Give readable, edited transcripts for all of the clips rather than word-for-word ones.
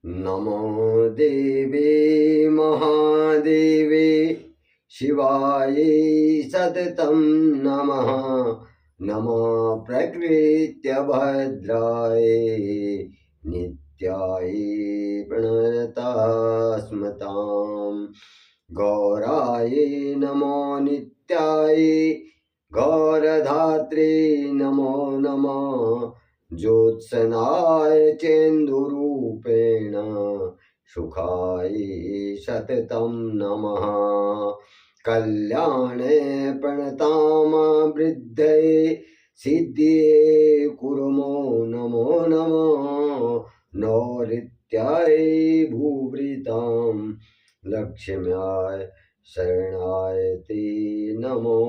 नमो देवे महादेवे शिवाय सततं नमः। नमः प्रकृत्य भद्राय नित्याय प्रणतास्मतां। गौराय नमो नित्याय गौरधात्रे नमो नमः। ज्योत्सनाय चेन्दुरूपेण सुखाय सततं नमः। कल्याणे प्रणतां वृद्धये सिद्धिये कुर्मो नमो नमः। नौरित्याय भूभृतां लक्ष्म्याय शरणाय ते नमो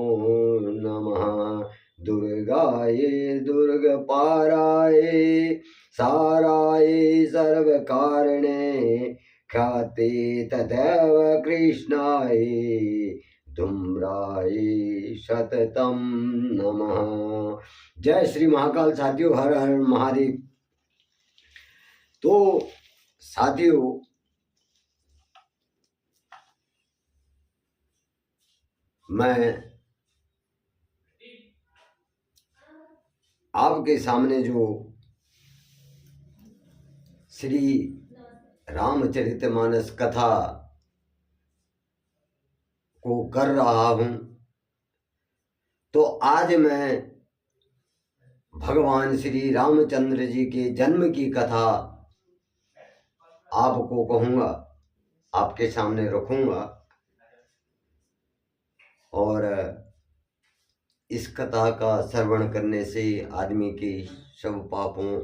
नमः। दुर्गाय दुर्गपाराय साराय सर्वकारणे ख्याते तथैव कृष्णाय धूम्राय सततं नमः। जय श्री महाकाल। साथियों, हर हर महादेव। तो साथियों, मैं आपके सामने जो श्री रामचरितमानस कथा को कर रहा हूं, तो आज मैं भगवान श्री रामचंद्र जी के जन्म की कथा आपको कहूंगा, आपके सामने रखूंगा। और इस कथा का श्रवण करने से आदमी के सब पापों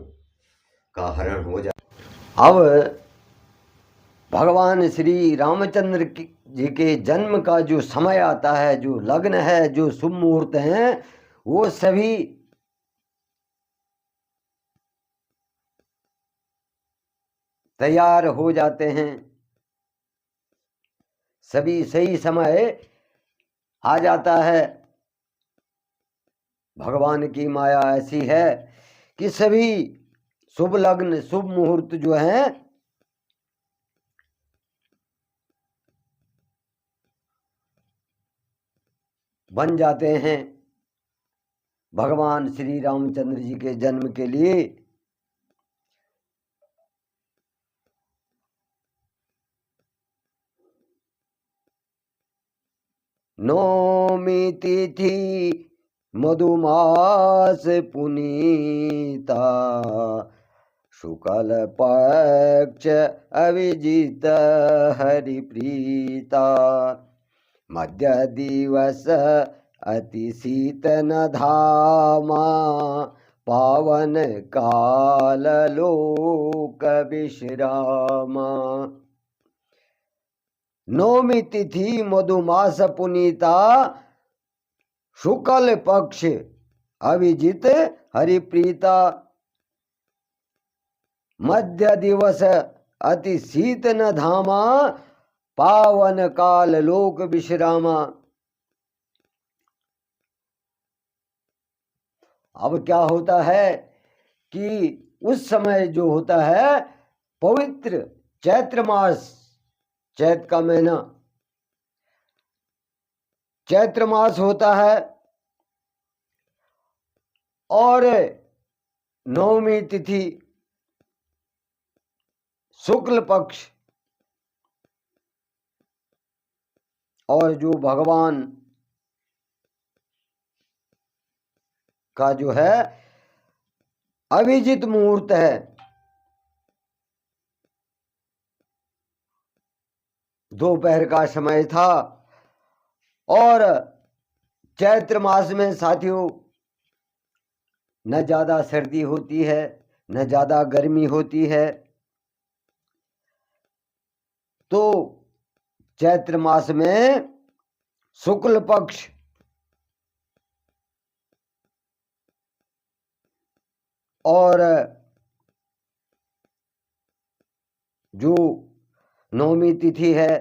का हरण हो जाए। अब भगवान श्री रामचंद्र जी के जन्म का जो समय आता है, जो लग्न है, जो शुभ मुहूर्त हैं, वो सभी तैयार हो जाते हैं। सभी सही समय आ जाता है। भगवान की माया ऐसी है कि सभी शुभ लग्न, शुभ मुहूर्त जो हैं बन जाते हैं भगवान श्री रामचंद्र जी के जन्म के लिए। नौमी तिथि मधुमास पुनीता शुक्ल पक्ष अविजित हरिप्रीता मध्य दिवस अति शीतन धामा पावन काल लोक विश्रामा। नौमी तिथि मधुमास पुनीता शुक्ल पक्ष अविजित हरिप्रीता मध्य दिवस अति शीतन धामा पावन काल लोक विश्रामा। अब क्या होता है कि उस समय जो होता है पवित्र चैत्र मास, चैत का महीना चैत्र मास होता है, और नवमी तिथि शुक्ल पक्ष, और जो भगवान का जो है अभिजित मुहूर्त है, दोपहर का समय था। और चैत्र मास में साथियों न ज्यादा सर्दी होती है, न ज्यादा गर्मी होती है। तो चैत्र मास में शुक्ल पक्ष और जो नवमी तिथि है,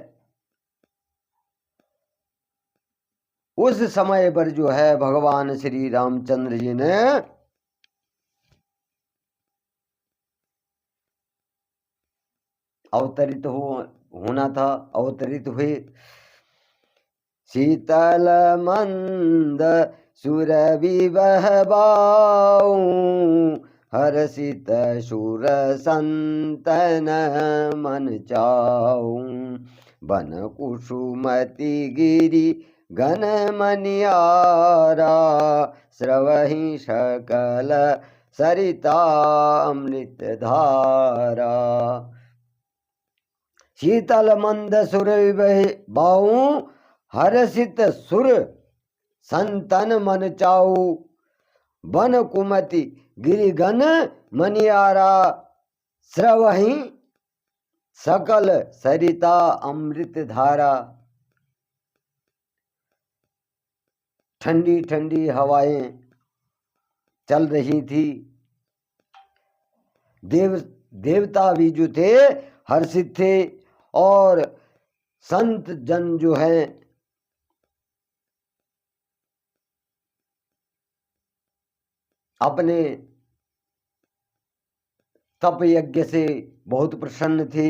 उस समय पर जो है भगवान श्री रामचंद्र जी ने अवतरित होना था, अवतरित हुए। शीतल मंद सुरभि बहबाऊ, हर्षित सुर संतन मन चाऊ। बन कुसुमति गिरि घन मनियारा, स्रवहि सकल सरिता अमृत धारा। शीतल मंद सुर बाऊ, हर्षित सुर संतन मन चाऊ। बन कुमति गिरिघन मनियारा, स्रवहि सकल सरिता अमृत धारा। ठंडी ठंडी हवाएं चल रही थी। देवता भी जो थे हर्षित थे, और संत जन जो है अपने तप यज्ञ से बहुत प्रसन्न थे।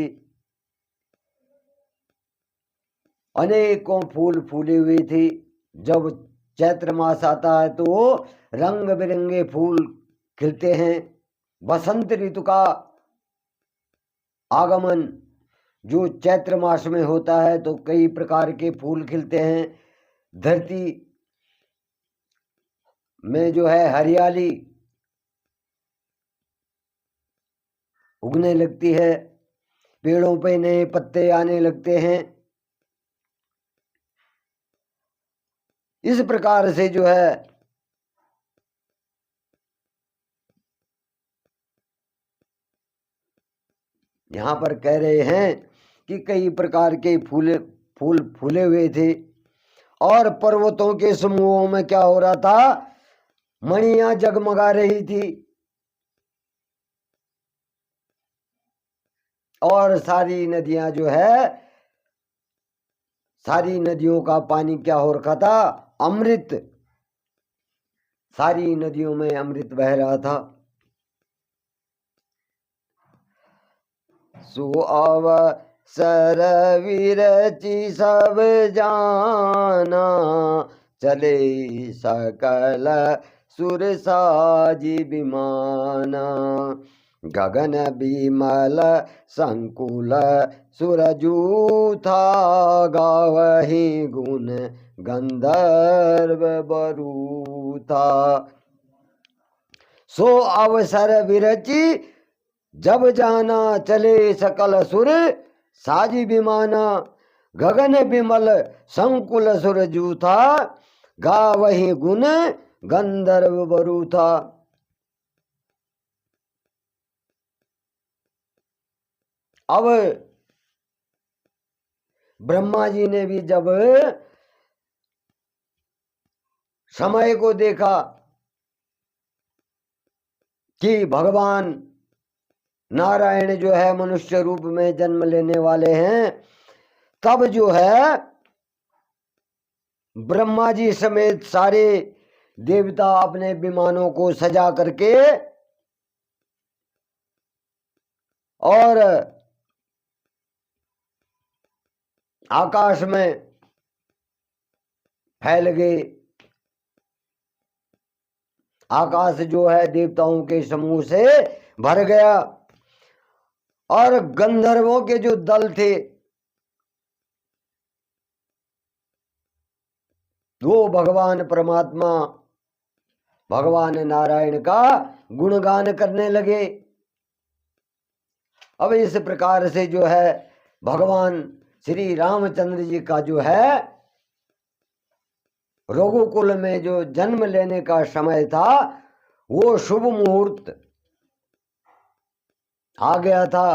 अनेकों फूल फूले हुए थे। जब चैत्र मास आता है तो रंग बिरंगे फूल खिलते हैं। बसंत ऋतु का आगमन जो चैत्र मास में होता है तो कई प्रकार के फूल खिलते हैं। धरती में जो है हरियाली उगने लगती है, पेड़ों पे नए पत्ते आने लगते हैं। इस प्रकार से जो है यहाँ पर कह रहे हैं कि कई प्रकार के फूल फूले हुए थे। और पर्वतों के समूहों में क्या हो रहा था, मणियां जगमगा रही थी। और सारी नदियां जो है, सारी नदियों का पानी क्या हो रखा था, अमृत। सारी नदियों में अमृत बह रहा था। सो अवसर विरचि सब जाना, चले सकल सुर साजी विमाना। गगन बिमल संकुल सुरजू था, गावहि गुण गंधर्व बरू था। सो अवसर विरचि जब जाना, चले सकल सुर साजी विमाना। गगन बिमल संकुल सुरजू था, गावहि गुण गंधर्व बरू था। अब ब्रह्मा जी ने भी जब समय को देखा कि भगवान नारायण जो है मनुष्य रूप में जन्म लेने वाले हैं, तब जो है ब्रह्मा जी समेत सारे देवता अपने विमानों को सजा करके और आकाश में फैल गए। आकाश जो है देवताओं के समूह से भर गया। और गंधर्वों के जो दल थे वो भगवान परमात्मा भगवान नारायण का गुणगान करने लगे। अब इस प्रकार से जो है भगवान श्री रामचंद्र जी का जो है रघुकुल में जो जन्म लेने का समय था, वो शुभ मुहूर्त आ गया था।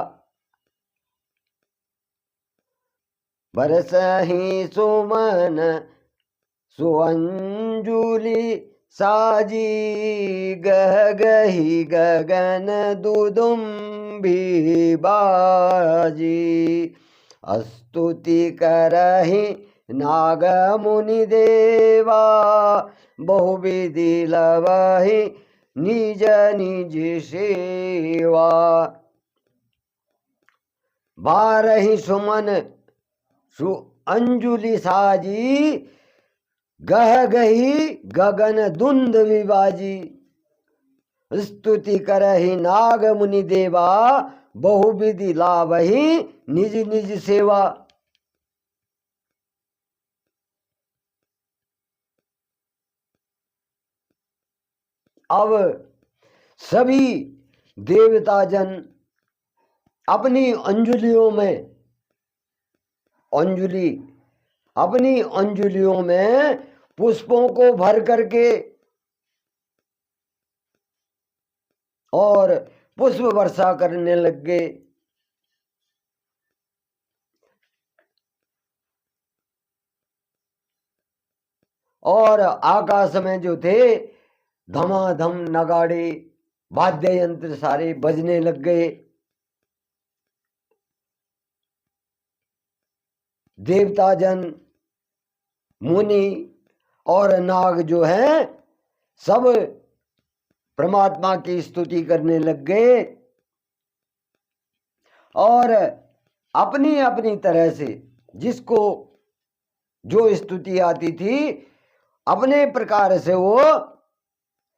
बरसहि सुमन सुअंजुलि साजी, गह गही गगन दुदुम्भी बाजी। स्तुति करहि नाग मुनि देवा, बहुविधि लवहि निज निज सेवा। बारही सुमन सु अंजुलि साजी, गह गही गगन दुंद विबाजी। स्तुति करहि नाग मुनि देवा, बहुविधि लाभहि निज निज सेवा। अब सभी देवता जन अपनी अंजुलियों में अपनी अंजुलियों में पुष्पों को भर करके और पुष्प वर्षा करने लग गए। और आकाश में जो थे धमाधम नगाड़े वाद्य यंत्र सारे बजने लग गए। देवता जन, मुनि और नाग जो हैं सब परमात्मा की स्तुति करने लग गए और अपनी अपनी तरह से जिसको जो स्तुति आती थी अपने प्रकार से वो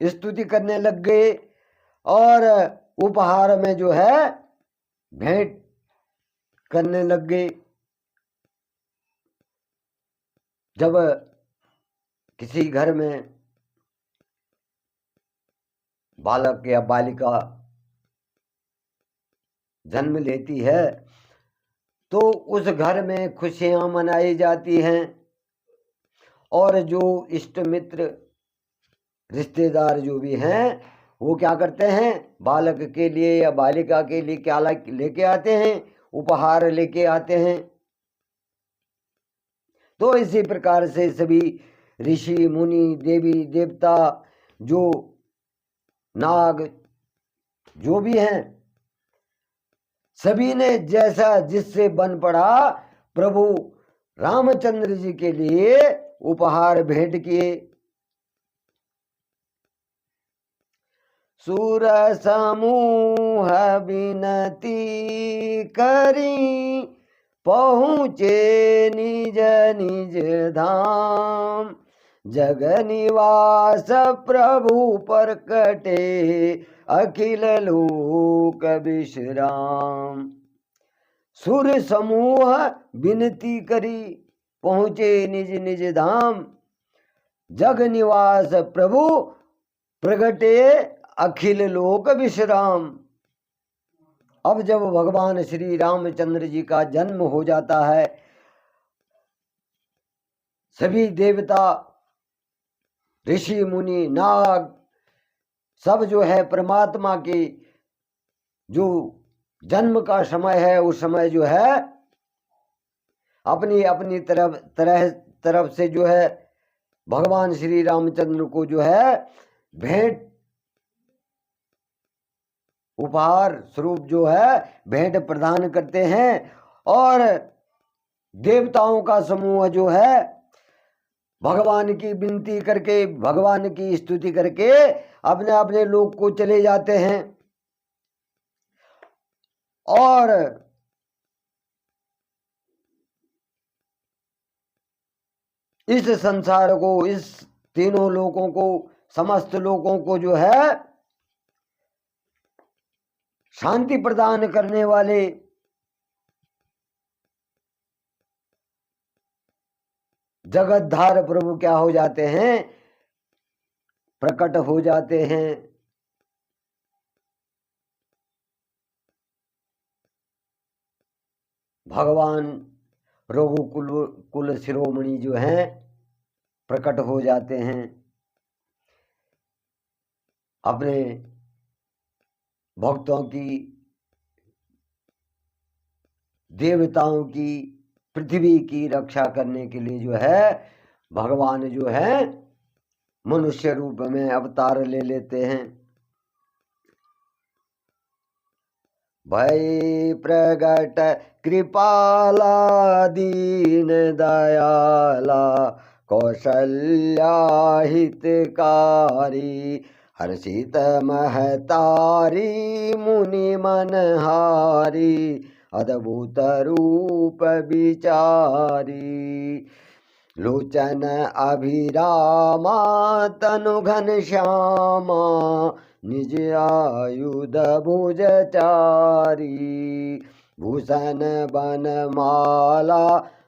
स्तुति करने लग गए। और उपहार में जो है भेंट करने लग गए। जब किसी घर में बालक या बालिका जन्म लेती है तो उस घर में खुशियां मनाई जाती हैं और जो इष्ट मित्र रिश्तेदार जो भी हैं वो क्या करते हैं, बालक के लिए या बालिका के लिए क्या लेके आते हैं, उपहार लेके आते हैं। तो इसी प्रकार से सभी ऋषि मुनि देवी देवता जो नाग जो भी हैं सभी ने जैसा जिससे बन पड़ा प्रभु रामचंद्र जी के लिए उपहार भेंट किए। सुर समूह विनती करी, पहुँचे निज निज धाम। जग निवास प्रभु प्रकटे, अखिल लोक विश्राम। सुर समूह विनती करी, पहुँचे निज निज धाम। जग निवास प्रभु प्रगटे, अखिल लोक विश्राम। अब जब भगवान श्री रामचंद्र जी का जन्म हो जाता है सभी देवता ऋषि मुनि नाग सब जो है परमात्मा की जो जन्म का समय है उस समय जो है अपनी अपनी तरफ से जो है भगवान श्री रामचंद्र को जो है भेंट उपहार स्वरूप जो है भेंट प्रदान करते हैं। और देवताओं का समूह जो है भगवान की विनती करके भगवान की स्तुति करके अपने अपने लोक को चले जाते हैं। और इस संसार को इस तीनों लोकों को समस्त लोकों को जो है शांति प्रदान करने वाले जगतधार प्रभु क्या हो जाते हैं, प्रकट हो जाते हैं। भगवान रघुकुल कुल शिरोमणि जो हैं प्रकट हो जाते हैं अपने भक्तों की देवताओं की पृथ्वी की रक्षा करने के लिए जो है भगवान जो है मनुष्य रूप में अवतार ले लेते हैं। भय प्रगट कृपाला दीन दयाला, कौशल्या हितकारी, हर्षित महतारी मुनि मनहारी, अद्भुत रूप विचारी। लोचन अभिरामा तनु घन श्यामा निज आयुध भुज चारी। भूषण बनमाला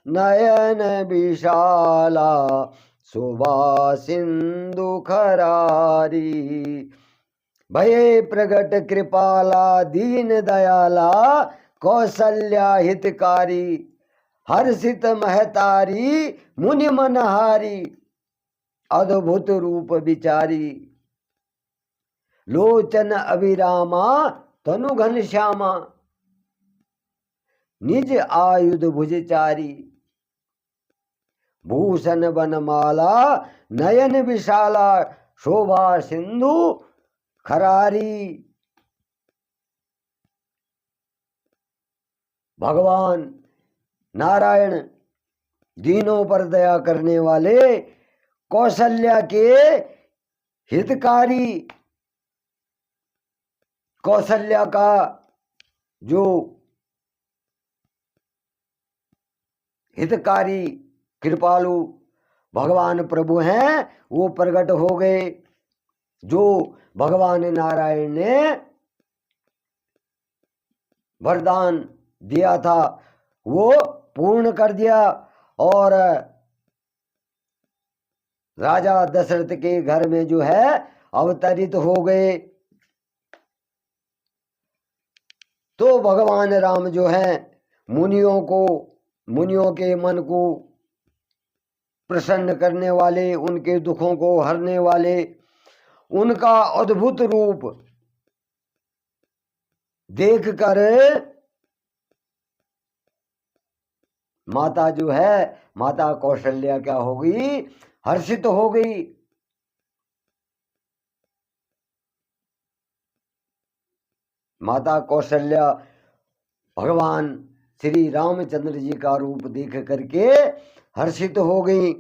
नयन विशाला शोभा सिंधु खरारी। भये प्रगट कृपाला दीन दयाला कौशल्या हितकारी। हर्षित महतारी मुनि मनहारी अद्भुत रूप विचारी। लोचन अभिरामा तनु घन श्यामा निज आयुध भुजचारी। भूषण बनमाला नयन विशाला शोभा सिंधु खरारी। भगवान नारायण दीनों पर दया करने वाले, कौशल्या के हितकारी। कौशल्या का जो हितकारी कृपालु भगवान प्रभु हैं वो प्रकट हो गए। जो भगवान नारायण ने वरदान दिया था वो पूर्ण कर दिया और राजा दशरथ के घर में जो है अवतरित हो गए। तो भगवान राम जो है मुनियों के मन को प्रसन्न करने वाले, उनके दुखों को हरने वाले, उनका अद्भुत रूप देखकर माता जो है, माता कौशल्या क्या हो गई? हर्षित हो गई। माता कौशल्या भगवान श्री रामचंद्र जी का रूप देख करके हर्षित हो गई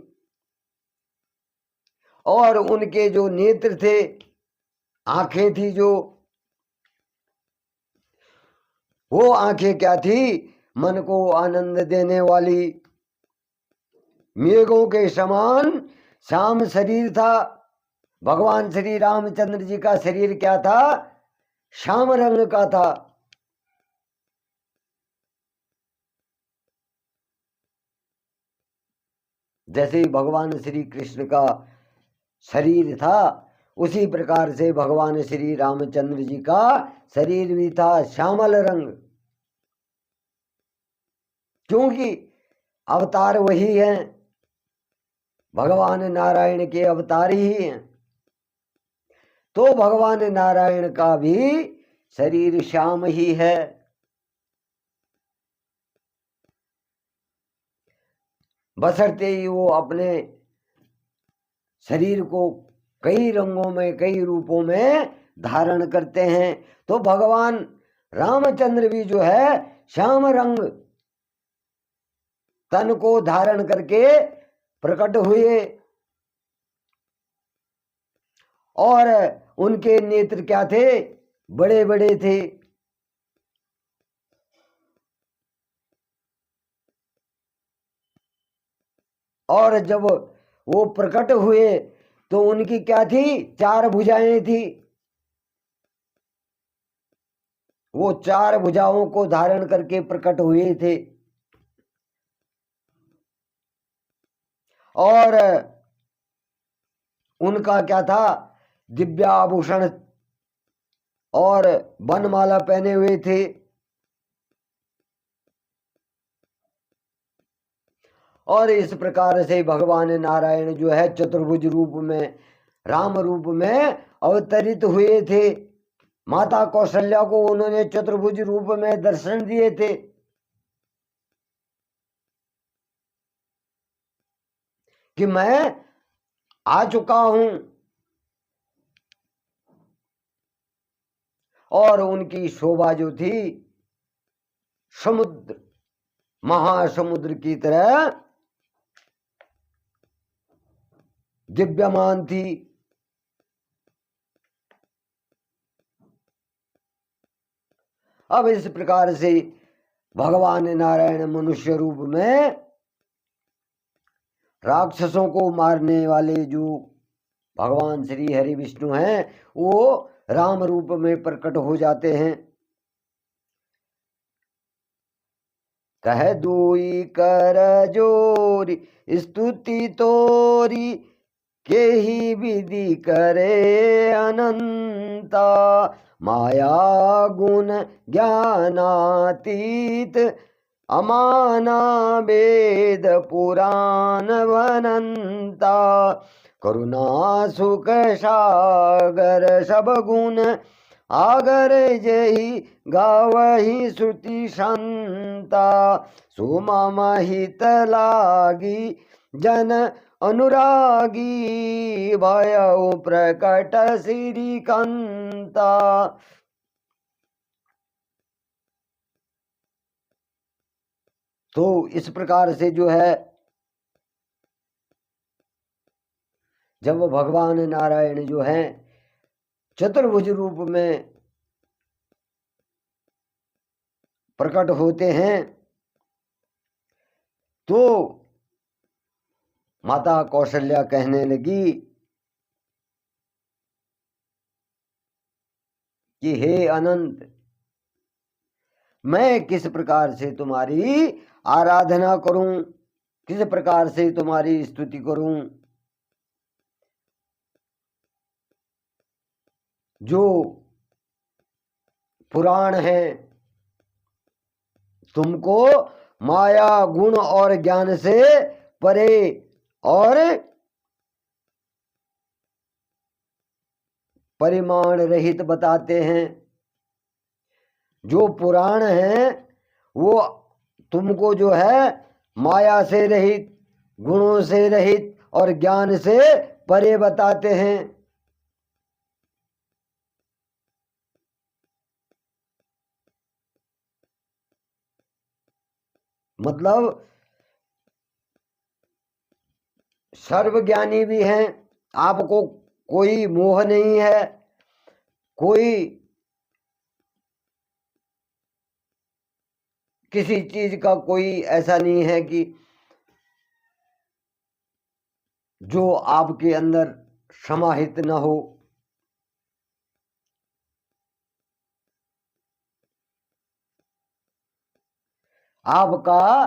और उनके जो नेत्र थे, आंखें थी जो, वो आंखें क्या थी? मन को आनंद देने वाली। मेघों के समान श्याम शरीर था। भगवान श्री रामचंद्र जी का शरीर क्या था? श्याम रंग का था। जैसे भगवान श्री कृष्ण का शरीर था उसी प्रकार से भगवान श्री रामचंद्र जी का शरीर भी था श्यामल रंग। क्योंकि अवतार वही हैं, भगवान नारायण के अवतार ही हैं। तो भगवान नारायण का भी शरीर श्याम ही है। बशर्ते ही वो अपने शरीर को कई रंगों में, कई रूपों में धारण करते हैं। तो भगवान रामचंद्र भी जो है श्याम रंग तन को धारण करके प्रकट हुए और उनके नेत्र क्या थे? बड़े बड़े थे। और जब वो प्रकट हुए तो उनकी क्या थी? 4 भुजाएं थी। वो 4 भुजाओं को धारण करके प्रकट हुए थे और उनका क्या था? दिव्याभूषण और वनमाला पहने हुए थे। और इस प्रकार से भगवान नारायण जो है चतुर्भुज रूप में, राम रूप में अवतरित हुए थे। माता कौशल्या को उन्होंने चतुर्भुज रूप में दर्शन दिए थे कि मैं आ चुका हूं। और उनकी शोभा जो थी समुद्र, महासमुद्र की तरह दिव्यमान थी। अब इस प्रकार से भगवान नारायण मनुष्य रूप में राक्षसों को मारने वाले जो भगवान श्री हरि विष्णु हैं, वो राम रूप में प्रकट हो जाते हैं। कह दुई कर जोरी स्तुति तोरी, के ही विधि करे अनंता। माया गुण ज्ञानातीत, अमाना वेद पुराण वनंता। करुणा सुख सागर सब गुण, आगर जही गावही श्रुति संता। सुमम हित लागी जन अनुरागी, भयउ प्रकट श्रीकांता। तो इस प्रकार से जो है, जब भगवान नारायण जो हैं चतुर्भुज रूप में प्रकट होते हैं, तो माता कौशल्या कहने लगी कि हे अनंत, मैं किस प्रकार से तुम्हारी आराधना करूं, किस प्रकार से तुम्हारी स्तुति करूं। जो पुराण है तुमको माया गुण और ज्ञान से परे और परिमाण रहित बताते हैं। जो पुराण है वो तुमको जो है माया से रहित, गुणों से रहित और ज्ञान से परे बताते हैं। मतलब सर्वज्ञानी भी हैं, आपको कोई मोह नहीं है, कोई किसी चीज का कोई ऐसा नहीं है कि जो आपके अंदर समाहित न हो। आपका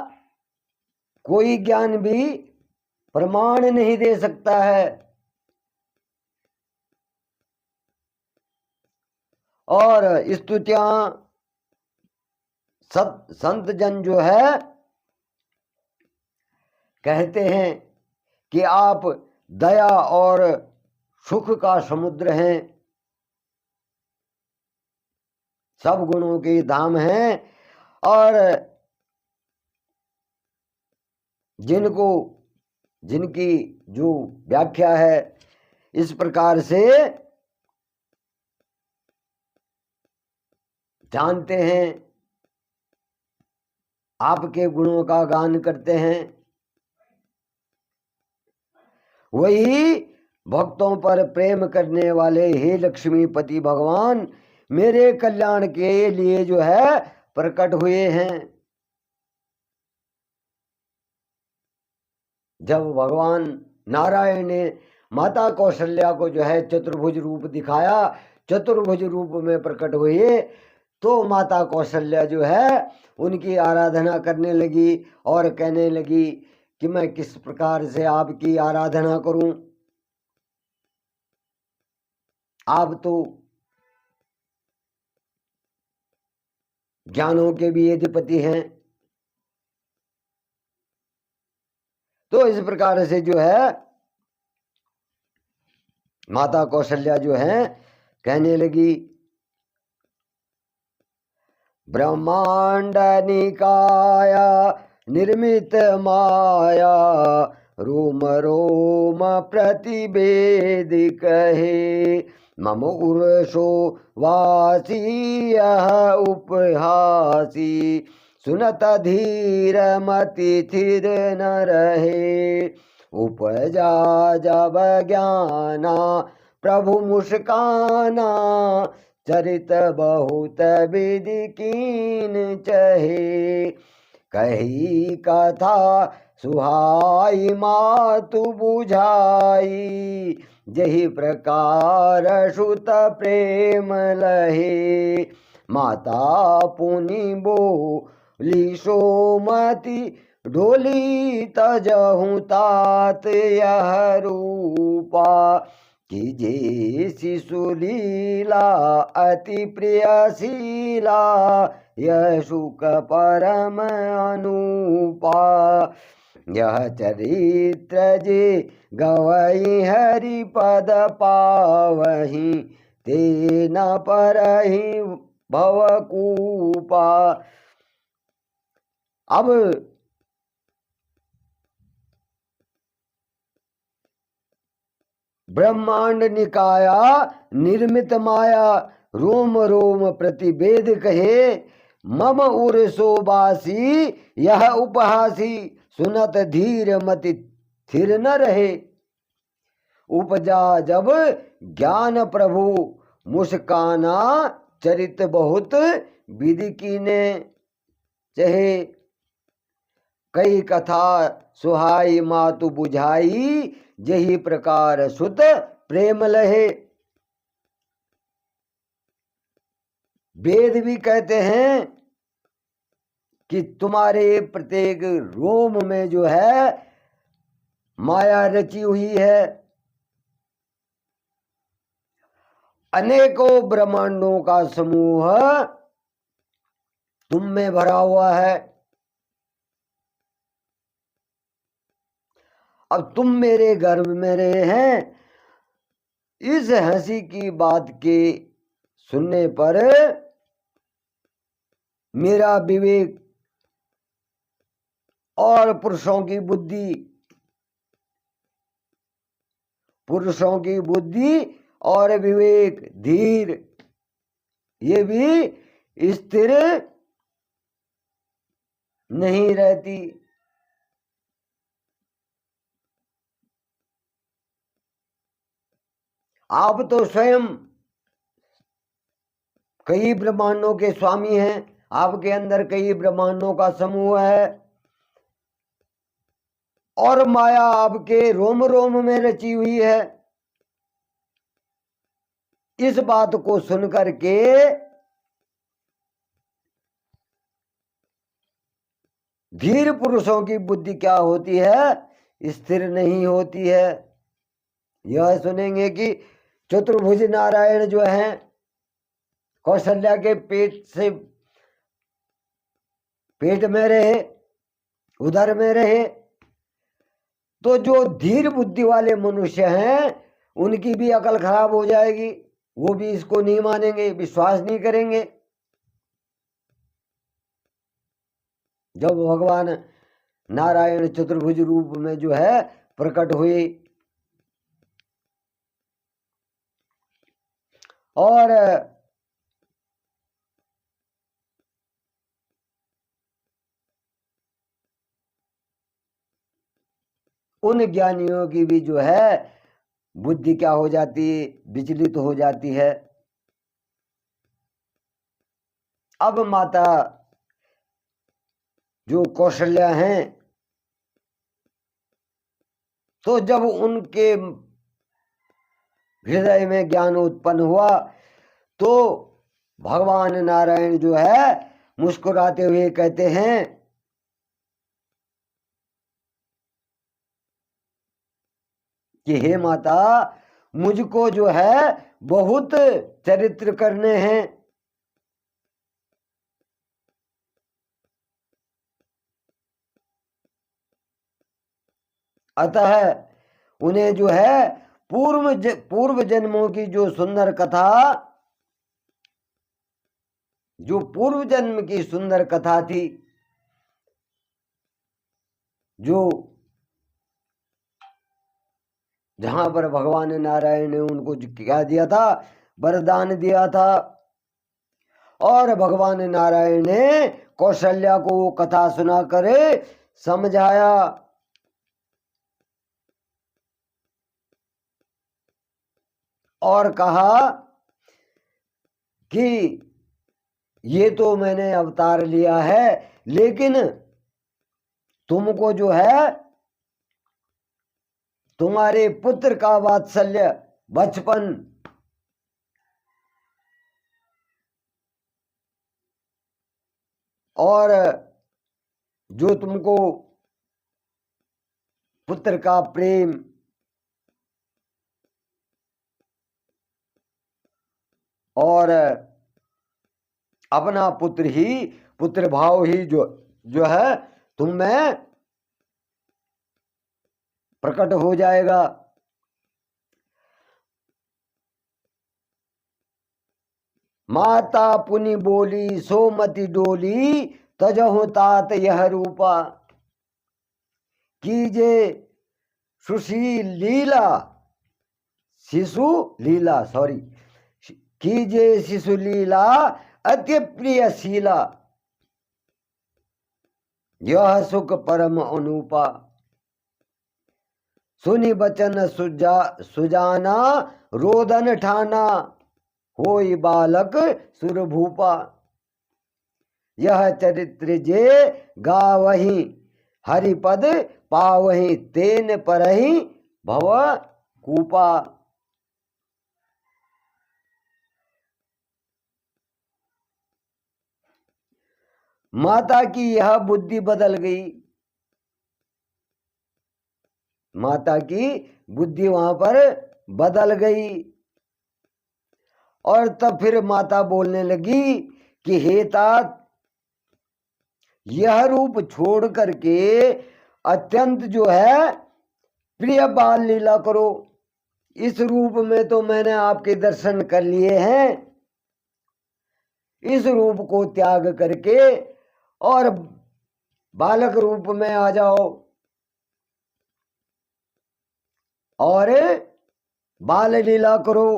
कोई ज्ञान भी प्रमाण नहीं दे सकता है। और स्तुतियां संत जन जो है कहते हैं कि आप दया और सुख का समुद्र हैं, सब गुणों के धाम हैं। और जिनकी जो व्याख्या है इस प्रकार से जानते हैं, आपके गुणों का गान करते हैं, वही भक्तों पर प्रेम करने वाले हे लक्ष्मीपति भगवान मेरे कल्याण के लिए जो है प्रकट हुए हैं। जब भगवान नारायण ने माता कौशल्या को जो है चतुर्भुज रूप दिखाया, चतुर्भुज रूप में प्रकट हुए, तो माता कौशल्या जो है उनकी आराधना करने लगी और कहने लगी कि मैं किस प्रकार से आपकी आराधना करूं। आप तो ज्ञानों के भी अधिपति हैं। तो इस प्रकार से जो है माता कौशल्या जो है कहने लगी, ब्रह्मांड निकाया निर्मित माया, रोम रोम प्रतिवेद कहे, मम उर्षो वासी यह उपहासी, सुनत धीर मति थिर न रहे, उपजा जब ज्ञाना प्रभु मुस्काना, चरित बहुत विधि कीन चहे। कही कथा सुहाई मातु बुझाई, जही प्रकार सुत प्रेम लहे। माता पुनि बोली सोमति, ढोली तजहु तात यह रूपा। कीजे शिशुलीला अति प्रियशीला, यह सुख परम अनुपा। यह चरित्र जे गवई हरि पद पावही, ते न परहि भवकूपा। अब ब्रह्मांड निकाया निर्मित माया, रोम रोम प्रतिवेद कहे। मम उर सोबासी यह उपहासी, सुनत धीर मति थिर न रहे। उपजा जब ज्ञान प्रभु मुस्काना, चरित बहुत विधि कीने चहे। कई कथा सुहाई मातु बुझाई, जही प्रकार सुत प्रेम लहे। वेद भी कहते हैं कि तुम्हारे प्रत्येक रोम में जो है माया रची हुई है। अनेकों ब्रह्मांडों का समूह तुम में भरा हुआ है। अब तुम मेरे गर्भ में रहे हैं। इस हंसी की बात के सुनने पर मेरा विवेक और पुरुषों की बुद्धि और विवेक धीर, ये भी स्थिर नहीं रहती। आप तो स्वयं कई ब्रह्मांडों के स्वामी हैं। आपके अंदर कई ब्रह्मांडों का समूह है, और माया आपके रोम रोम में रची हुई है। इस बात को सुनकर के धीर पुरुषों की बुद्धि क्या होती है? स्थिर नहीं होती है। यह सुनेंगे कि चतुर्भुज नारायण जो हैं, कौशल्या के पेट में रहे, उदर में रहे। तो जो धीर बुद्धि वाले मनुष्य हैं, उनकी भी अकल खराब हो जाएगी। वो भी इसको नहीं मानेंगे, विश्वास नहीं करेंगे। जब भगवान नारायण चतुर्भुज रूप में जो है प्रकट हुए, और उन ज्ञानियों की भी जो है बुद्धि क्या हो जाती है? विचलित हो जाती है। अब माता जो कौशल्या हैं, तो जब उनके हृदय में ज्ञान उत्पन्न हुआ, तो भगवान नारायण जो है मुस्कुराते हुए कहते हैं कि हे माता, मुझको जो है बहुत चरित्र करने हैं। अतः उन्हें जो है पूर्व जन्मों की जो सुंदर कथा, जो पूर्व जन्म की सुंदर कथा थी, जो जहां पर भगवान नारायण ने उनको क्या दिया था? वरदान दिया था। और भगवान नारायण ने कौशल्या को वो कथा सुना कर समझाया। और कहा कि ये तो मैंने अवतार लिया है, लेकिन तुमको जो है तुम्हारे पुत्र का वात्सल्य, बचपन, और जो तुमको पुत्र का प्रेम और अपना पुत्र ही, पुत्र भाव ही जो है तुम में प्रकट हो जाएगा। माता पुनि बोली सोमति डोली, तजहु तात यह रूपा। कीजे सुशील लीला, शिशु लीला, सॉरी, कीजे शिशु लीला अति प्रिय शीला, यह सुख परम अनुपा। सुनि बचन सुजाना, रोदन ठाना, होई बालक सुरभूपा। यह चरित्र जे गावही, हरिपद पावही, तेन परहि भव कूपा। माता की यह बुद्धि बदल गई, माता की बुद्धि वहां पर बदल गई। और तब फिर माता बोलने लगी कि हे तात, यह रूप छोड़ करके अत्यंत जो है प्रिय बाल लीला करो। इस रूप में तो मैंने आपके दर्शन कर लिए हैं, इस रूप को त्याग करके और बालक रूप में आ जाओ और बाल लीला करो।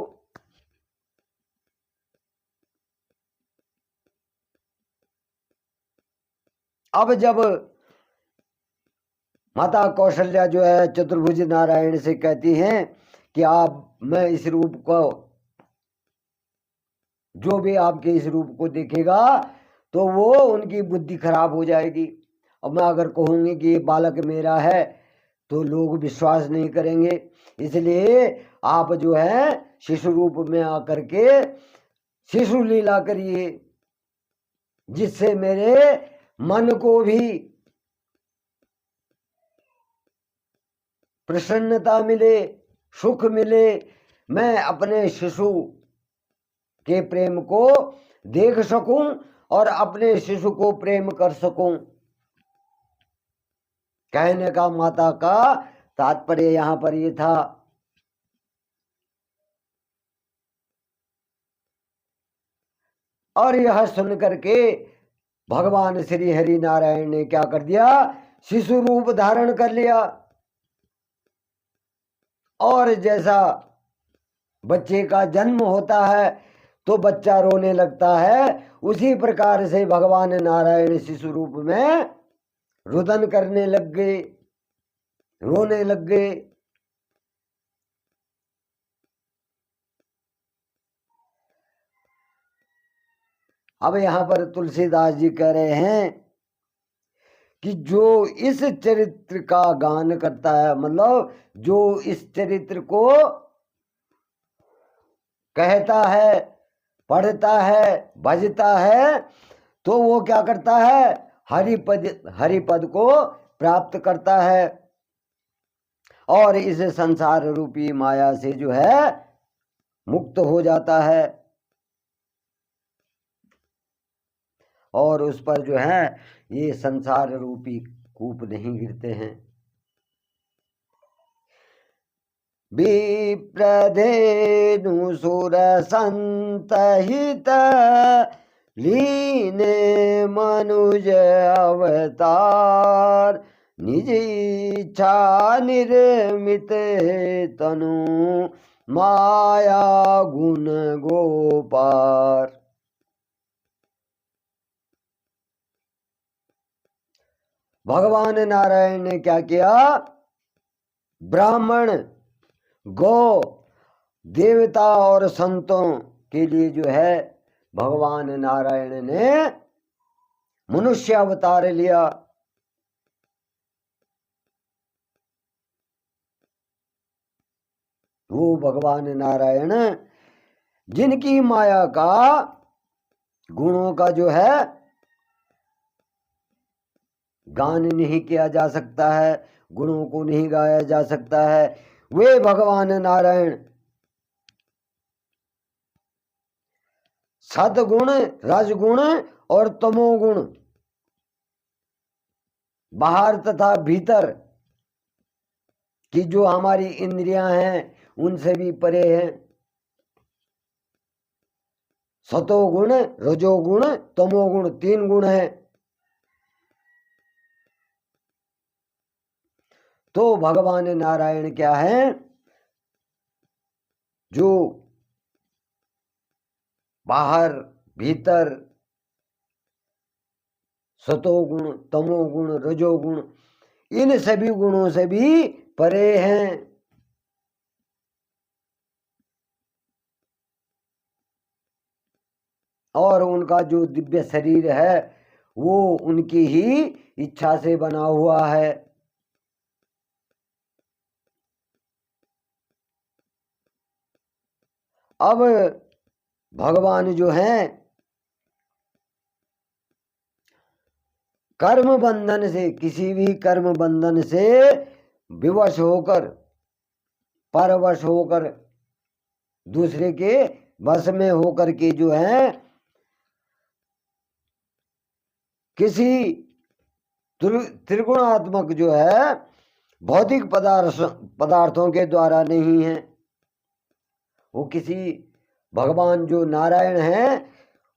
अब जब माता कौशल्या जो है चतुर्भुज नारायण से कहती हैं कि आप, मैं इस रूप को, जो भी आपके इस रूप को देखेगा तो वो उनकी बुद्धि खराब हो जाएगी। और मैं अगर कहूँगी कि ये बालक मेरा है तो लोग विश्वास नहीं करेंगे, इसलिए आप जो है शिशु रूप में आकर के शिशु लीला करिए, जिससे मेरे मन को भी प्रसन्नता मिले, सुख मिले, मैं अपने शिशु के प्रेम को देख सकूं और अपने शिशु को प्रेम कर सकूं। कहने का माता का तात्पर्य यहां पर ये था। और यह सुन करके भगवान श्री हरि नारायण ने क्या कर दिया, शिशु रूप धारण कर लिया। और जैसा बच्चे का जन्म होता है तो बच्चा रोने लगता है, उसी प्रकार से भगवान नारायण शिशु रूप में रुदन करने लग गए, रोने लग गए। अब यहां पर तुलसीदास जी कह रहे हैं कि जो इस चरित्र का गान करता है, मतलब जो इस चरित्र को कहता है, पढ़ता है, भजता है, तो वो क्या करता है, हरिपद को प्राप्त करता है और इस संसार रूपी माया से जो है मुक्त हो जाता है और उस पर जो है ये संसार रूपी कूप नहीं गिरते हैं। विप्रधेनु सुर संतहित, लीने मनुज अवतार, निज इच्छा निर्मित तनु, माया गुण गोपार। भगवान नारायण ने क्या किया, ब्राह्मण, गौ, देवता और संतों के लिए जो है भगवान नारायण ने मनुष्य अवतार लिया। वो भगवान नारायण जिनकी माया का गुणों का जो है गान नहीं किया जा सकता है, गुणों को नहीं गाया जा सकता है, वे भगवान नारायण सदगुण, रजगुण और तमोगुण बाहर तथा भीतर की जो हमारी इंद्रियां हैं उनसे भी परे हैं। सतोगुण, रजोगुण, तमोगुण 3 गुण हैं। तो भगवान नारायण क्या है, जो बाहर भीतर सतोगुण, तमोगुण, रजोगुण इन सभी गुणों से भी परे हैं। और उनका जो दिव्य शरीर है वो उनकी ही इच्छा से बना हुआ है। अब भगवान जो हैं कर्म बंधन से, किसी भी कर्म बंधन से विवश होकर, परवश होकर, दूसरे के वश में होकर के जो है किसी त्रिगुणात्मक जो है भौतिक पदार्थों के द्वारा नहीं है। वो किसी भगवान जो नारायण हैं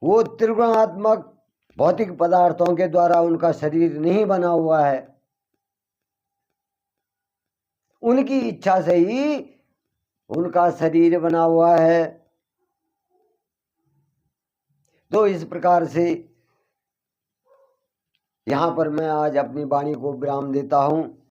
वो त्रिगुणात्मक भौतिक पदार्थों के द्वारा उनका शरीर नहीं बना हुआ है, उनकी इच्छा से ही उनका शरीर बना हुआ है। तो इस प्रकार से यहाँ पर मैं आज अपनी वाणी को विराम देता हूँ।